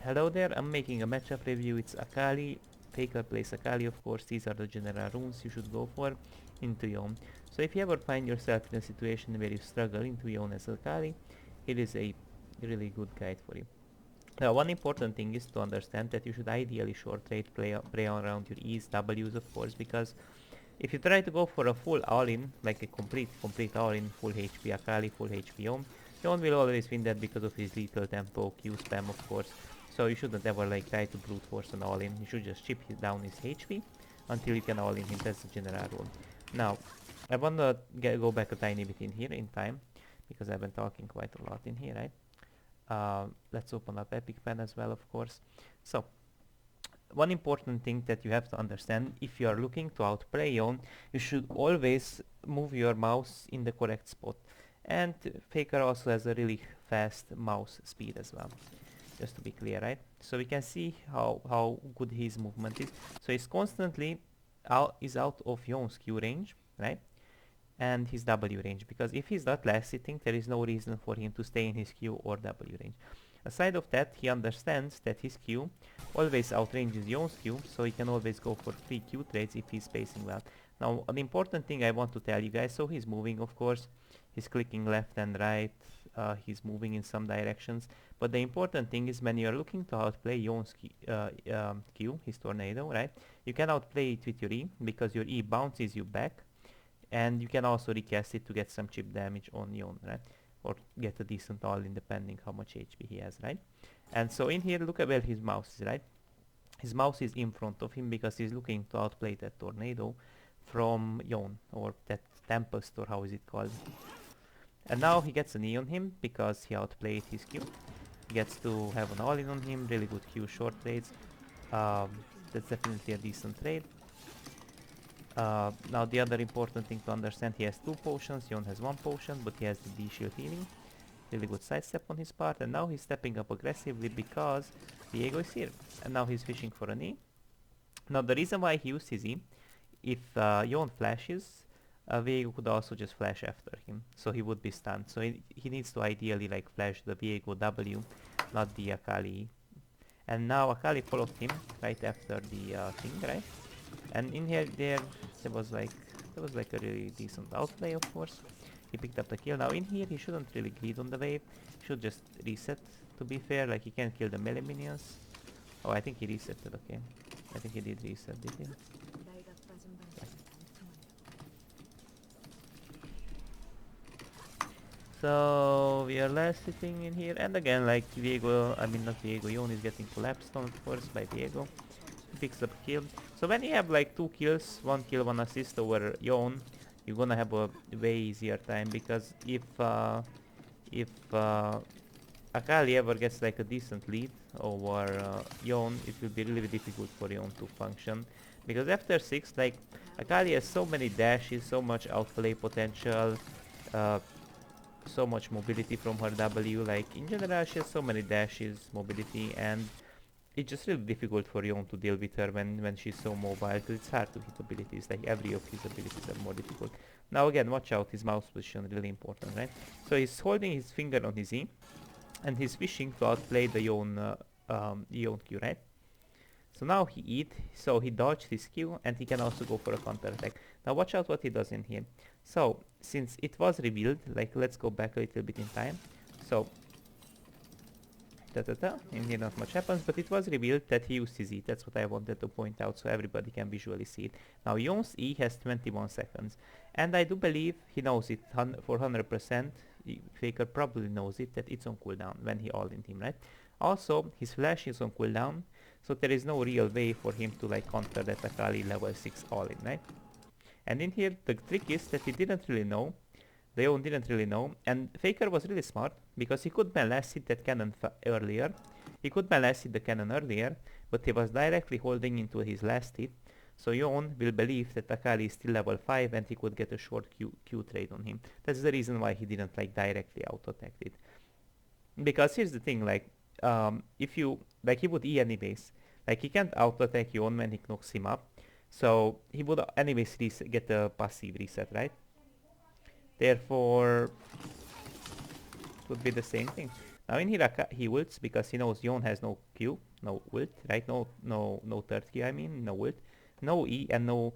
Hello there, I'm making a matchup review. It's Akali. Faker plays Akali, of course. These are the general runes you should go for into Yone. So if you ever find yourself in a situation where you struggle into Yone as Akali, it is a really good guide for you. Now, one important thing is to understand that you should ideally short trade play around your E's, W's, of course, because if you try to go for a full all-in, like a complete all-in, full HP Akali, full HP Yone will always win that because of his lethal tempo, Q spam, of course. So you shouldn't ever like try to brute force an all-in. You should just chip down his HP until you can all-in him. That's the general rule. Now, I wanna go back a tiny bit in here in time because I've been talking quite a lot in here, right? Let's open up Epic Pen as well, of course. So, one important thing that you have to understand, if you are looking to outplay Yone, you should always move your mouse in the correct spot. And Faker also has a really fast mouse speed as well, just to be clear, right? So we can see how good his movement is. So he's constantly out of Yone's Q range, right? And his W range, because if he's not last sitting, there is no reason for him to stay in his Q or W range. Aside of that, he understands that his Q always outranges Yone's Q, so he can always go for free Q trades if he's spacing well. Now, an important thing I want to tell you guys, so he's moving, of course, he's clicking left and right, he's moving in some directions, but the important thing is when you're looking to outplay Yone's Q, his tornado, right, you can outplay it with your E, because your E bounces you back, and you can also recast it to get some chip damage on Yone, right? Or get a decent all-in depending how much HP he has, right? And so in here, look at where his mouse is, right? His mouse is in front of him because he's looking to outplay that tornado from Yone, or that Tempest, or how is it called. And now he gets an E on him because he outplayed his Q. He gets to have an all-in on him, really good Q short trades. That's definitely a decent trade. Now the other important thing to understand, he has 2 potions, Yone has 1 potion, but he has the D-shield healing. Really good sidestep on his part, and now he's stepping up aggressively because Diego is here. And now he's fishing for an E. Now the reason why he used his E, if Yone flashes, Viego could also just flash after him, so he would be stunned. So he needs to ideally like flash the Viego W, not the Akali. And now Akali followed him right after the thing, right? And in here, there was like a really decent outplay, of course. He picked up the kill. Now in here, he shouldn't really greed on the wave. He should just reset. To be fair, like he can kill the melee minions. Oh, I think he resetted. Okay, I think he did reset. Did he? Yeah. So we are last sitting in here, and again, like Diego, I mean not Diego, Yone is getting collapsed on, of course, by Diego. Picks up a kill. So when you have like 2 kills, 1 kill, 1 assist over Yone, you're gonna have a way easier time, because if Akali ever gets like a decent lead over Yone, it will be really difficult for Yone to function, because after 6, like, Akali has so many dashes, so much outplay potential, uh, so much mobility from her W. Like in general, she has so many dashes, mobility, and it's just really difficult for Yone to deal with her when she's so mobile, because it's hard to hit abilities. Like every of his abilities are more difficult. Now again, watch out, his mouse position, really important, right? So he's holding his finger on his E, and he's fishing to outplay the Yone Q, right? So now he eat, so he dodged his Q, and he can also go for a counter attack. Now watch out what he does in here. So since it was revealed, like let's go back a little bit in time. So in here not much happens, but it was revealed that he used his E. That's what I wanted to point out so everybody can visually see it. Now Yone's E has 21 seconds, and I do believe he knows it for 100%. Faker probably knows it, that it's on cooldown when he all-in him, right? Also, his flash is on cooldown, so there is no real way for him to like counter that Akali level 6 all-in, right? And in here, the trick is that he didn't really know, Leon didn't really know, and Faker was really smart, because he could balance hit that cannon earlier. He could balance hit the cannon earlier, but he was directly holding into his last hit, so Yone will believe that Akali is still level 5 and he could get a short Q trade on him. That's the reason why he didn't like directly auto-attack it. Because here's the thing, like, if you, like he would E anyways, like he can't auto-attack Yone when he knocks him up, so he would anyways get a passive reset, right? Therefore, it would be the same thing. Now in here he ults because he knows Yone has no Q, no ult, right? No third Q, I mean, no ult, no E, and no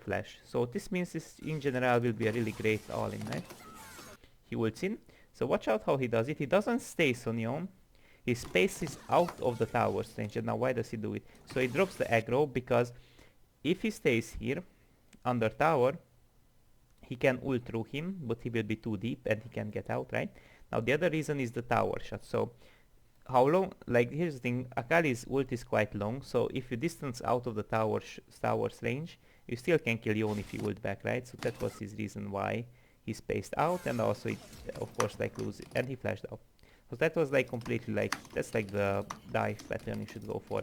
flash. So this means this in general will be a really great all-in, right? He ults in. So watch out how he does it. He doesn't stay on Yone. He spaces out of the tower's range. And now why does he do it? So he drops the aggro because if he stays here under tower, he can ult through him, but he will be too deep and he can get out, right? Now the other reason is the tower shot. So how long, like here's the thing, Akali's ult is quite long, so if you distance out of the tower's range, you still can kill Yone if you ult back, right? So that was his reason why he spaced out, and also it, of course, like lose it, and he flashed out. So that was like completely like, that's like the dive pattern you should go for.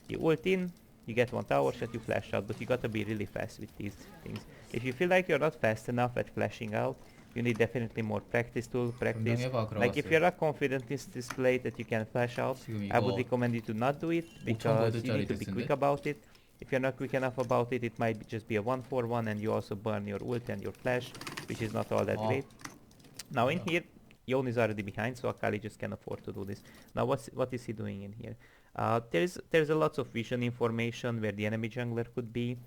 You ult in, you get one tower shot, you flash out, but you gotta be really fast with these things. If you feel like you're not fast enough at flashing out, you need definitely more practice to practice. Like if you're not confident in this play that you can flash out, I would recommend you to not do it because you need to be quick about it. If you're not quick enough about it, it might just be a 1-4-1 and you also burn your ult and your flash, which is not all that great. Now in here, Yone is already behind, so Akali just can afford to do this. Now what is he doing in here? There's a lot of vision information where the enemy jungler could be.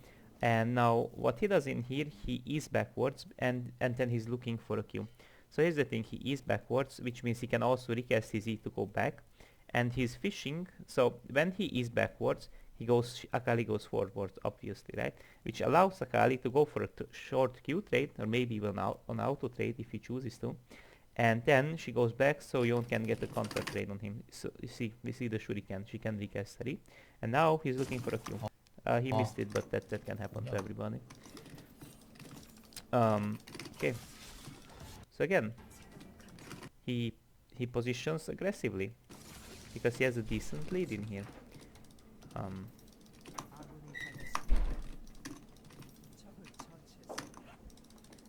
And now what he does in here, he is backwards and then he's looking for a Q. So here's the thing, he is backwards, which means he can also recast his E to go back. And he's fishing, so when he is backwards, Akali goes forward, obviously, right? Which allows Akali to go for a short Q trade, or maybe even on auto trade if he chooses to. And then she goes back, so Yone can get a counter trade on him. So you see, we see the shuriken, she can recast her E. And now he's looking for a Q. He missed it, but that can happen to everybody. Okay. So again, he positions aggressively because he has a decent lead in here.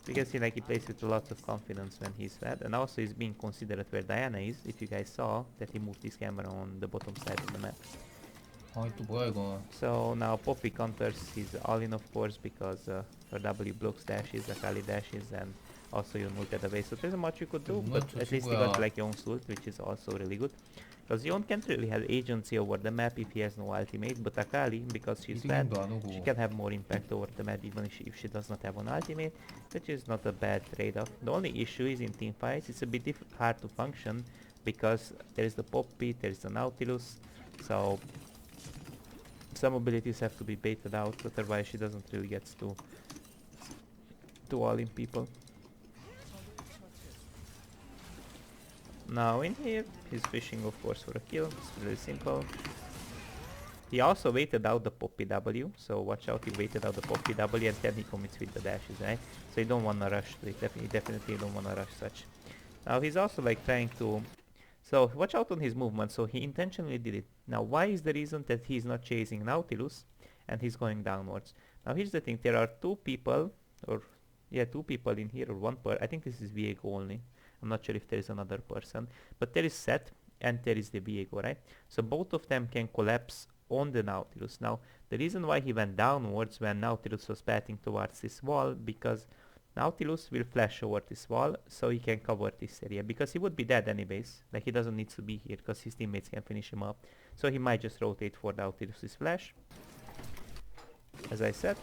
Because he plays with a lot of confidence when he's fed, and also he's being considerate where Diana is. If you guys saw that he moved his camera on the bottom side of the map. So now Poppy counters his all-in, of course, because her W blocks dashes, Akali dashes, and also Yone ulted away. So there's not much you could do, but at least he got like Yone's ult, which is also really good. Because Yone can't really have agency over the map if he has no ultimate, but Akali, because she's bad, she can have more impact over the map even if she does not have an ultimate, which is not a bad trade-off. The only issue is in teamfights, it's a bit hard to function, because there is the Poppy, there is the Nautilus, so some abilities have to be baited out, otherwise she doesn't really get to all-in people. Now in here, he's fishing of course for a kill, it's really simple. He also waited out the Poppy W, so watch out, he waited out the Poppy W and then he commits with the dashes, right? So you don't wanna rush to it, definitely don't wanna rush such. Now he's also like trying to... So watch out on his movement, so he intentionally did it. Now why is the reason that he's not chasing Nautilus and he's going downwards? Now here's the thing, there are two people in here, or one per... I think this is Viego only. I'm not sure if there is another person, but there is Seth and there is the Viego, right? So both of them can collapse on the Nautilus. Now the reason why he went downwards when Nautilus was pathing towards this wall, because Nautilus will flash over this wall so he can cover this area, because he would be dead anyways, like he doesn't need to be here because his teammates can finish him up. So he might just rotate for Nautilus's flash, as I said.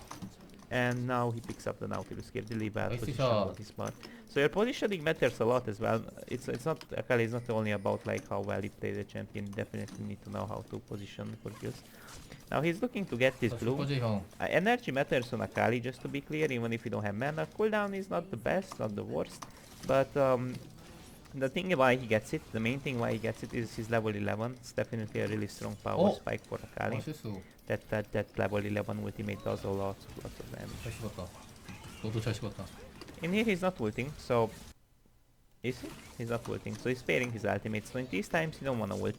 And now he picks up the Nautilus here, really bad position on his part. So your positioning matters a lot as well. It's not, Akali is not only about like how well you play the champion, you definitely need to know how to position for kills. Now he's looking to get this blue. Energy matters on Akali, just to be clear, even if you don't have mana. Cooldown is not the best, not the worst, but the thing why he gets it, the main thing why he gets it is his level 11. It's definitely a really strong power spike for Akali. That level 11 ultimate does a lot of damage. In here he's not ulting, so... Is he? He's not ulting, so he's sparing his ultimate. So in these times you don't wanna ult,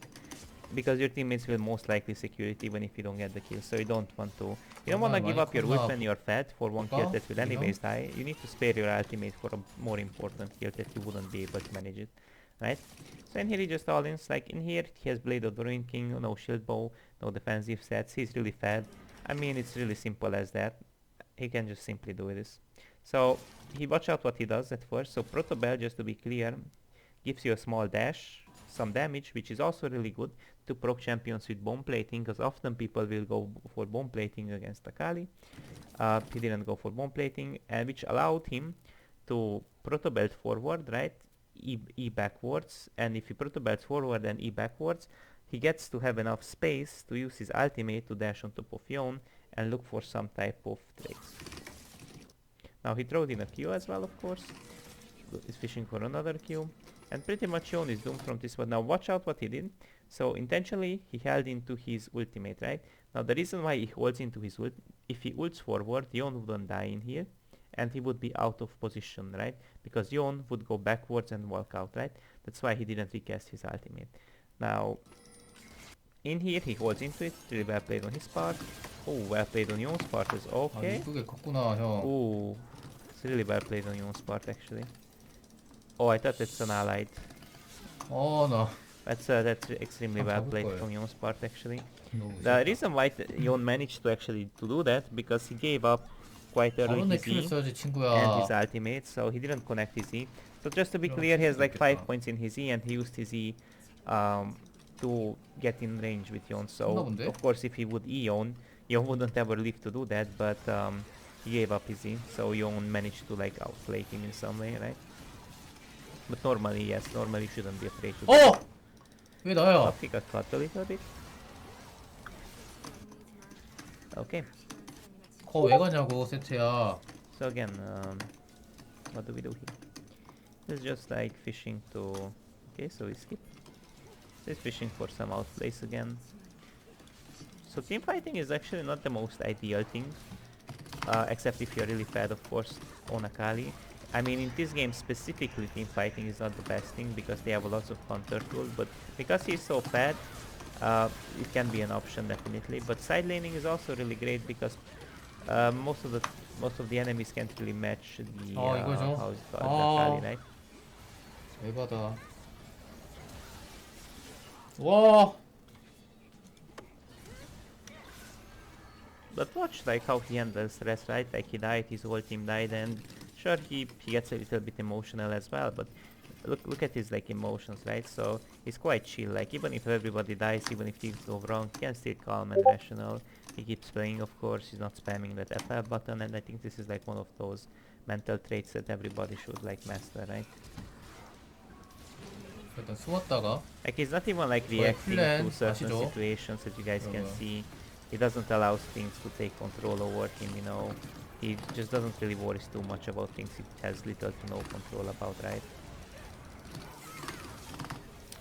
because your teammates will most likely secure it even if you don't get the kill. So you don't want to... You don't wanna give up your ult when you're fed for one kill that will anyways die. You need to spare your ultimate for a more important kill that you wouldn't be able to manage it. Right? So in here he just all-ins, like in here he has Blade of the Ruined King, no shield bow, no defensive sets, he's really fed. I mean, it's really simple as that. He can just simply do this. So he watch out what he does at first. So Proto Bell, just to be clear, gives you a small dash. some damage, which is also really good to proc champions with bone plating, because often people will go for bone plating against Akali. He didn't go for bone plating, and which allowed him to proto belt forward, right? E backwards, and if he proto belts forward and E backwards, he gets to have enough space to use his ultimate to dash on top of Yone and look for some type of trades. Now he throws in a Q as well, of course. He's fishing for another Q. And pretty much Yone is doomed from this one. Now watch out what he did. So intentionally he held into his ultimate, right? Now the reason why he holds into his ult, if he ults forward, Yone wouldn't die in here. And he would be out of position, right? Because Yone would go backwards and walk out, right? That's why he didn't recast his ultimate. Now, in here he holds into it. Really well played on his part. Oh, well played on Yone's part as okay. 이쁘게 컸구나 형. Ooh, it's really well played on Yone's part actually. Oh, I thought it's an allied. 나. That's extremely well played from Yone's part actually. The The reason why Yone managed to actually to do that, because he gave up quite early his E 써야지 친구야. and his ultimate, so he didn't connect his E. So just to be clear, he has like 5 points in his E, and he used his E to get in range with Yone. So of course if he would E Yone wouldn't ever live to do that, but he gave up his E, so Yone managed to like outplay him in some way, right? But normally, yes, normally you shouldn't be afraid to do that. 왜 나야? He got caught a little bit. Okay. 왜 가냐고 세트야. So again, what do we do here? It's just like fishing to... Okay, so we skip. He's fishing for some outplays again. So team fighting is actually not the most ideal thing, except if you're really fed, of course, on Akali. I mean, in this game specifically, team fighting is not the best thing because they have lots of counter tools, but because he's so fed, it can be an option definitely. But side laning is also really great because most of the enemies can't really match the how's it called, Akali, right? 왜 받아? 와. But watch like how he handles rest, right? Like he died, his whole team died, and sure he gets a little bit emotional as well, but look at his like emotions, right? So he's quite chill, like even if everybody dies, even if things go wrong, he can stay calm and rational. He keeps playing, of course, he's not spamming that F5 button, and I think this is like one of those mental traits that everybody should like master, right? 일단 숨었다가. Like he's not even like reacting to certain 아시죠? situations that you guys can see. He doesn't allow things to take control over him, you know. He just doesn't really worry too much about things he has little to no control about, right?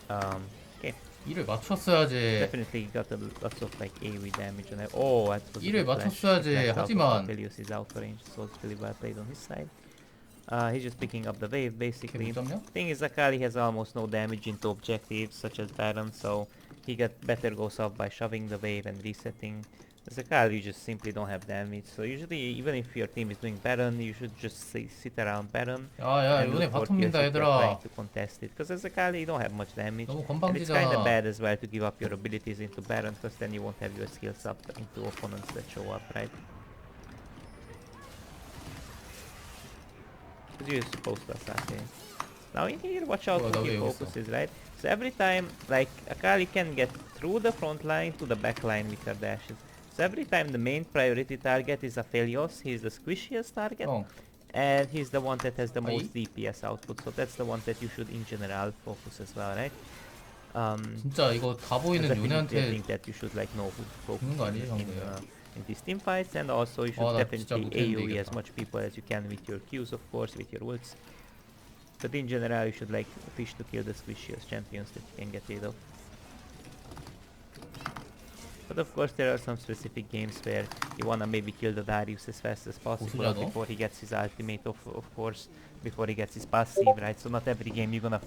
Okay. 이를 맞췄어야지. Definitely got lots of like AoE damage on it. Oh, that was 이를 맞췄어야지. 하지만 Akalius is out range, so it's really well played on his side. He's just picking up the wave basically. Thing is, Akali has almost no damage into objectives such as Baron, so he better goes off by shoving the wave and resetting. As Akali, you just simply don't have damage, so usually even if your team is doing Baron, you should just sit around Baron 야야 and 요네 look for 바텀 kills 민다 if you're trying 얘들아. to contest it. Because as Akali, you don't have much damage, 너무 and it's kinda 건방지잖아. bad as well to give up your abilities into Baron, because then you won't have your skills up into opponents that show up, right? Because you're supposed to assassinate. Now in here, watch out who he focuses, right? So every time, like, Akali can get through the front line to the back line with her dashes. So every time the main priority target is Aphelios, he's the squishiest target, and he's the one that has the most DPS output, so that's the one that you should in general focus as well, right? 진짜 이거 다 보이는 I 요네한테 think that you should like know who to focus 죽는 거 아니지 형들? in these team fights, and also you should 나 definitely 진짜 못했는데 AoE as 이겼다. much people as you can with your Qs, of course, with your ults. But in general, you should like fish to kill the squishiest champions that you can get rid of. But of course, there are some specific games where you wanna maybe kill the Darius as fast as possible before he gets his ultimate, of course, before he gets his passive, right? So not every game you're gonna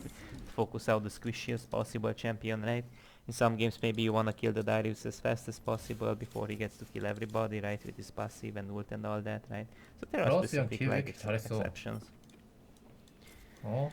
focus out the squishiest possible champion, right? In some games, maybe you wanna kill the Darius as fast as possible before he gets to kill everybody, right? With his passive and ult and all that, right? So there are specific like exceptions. 어?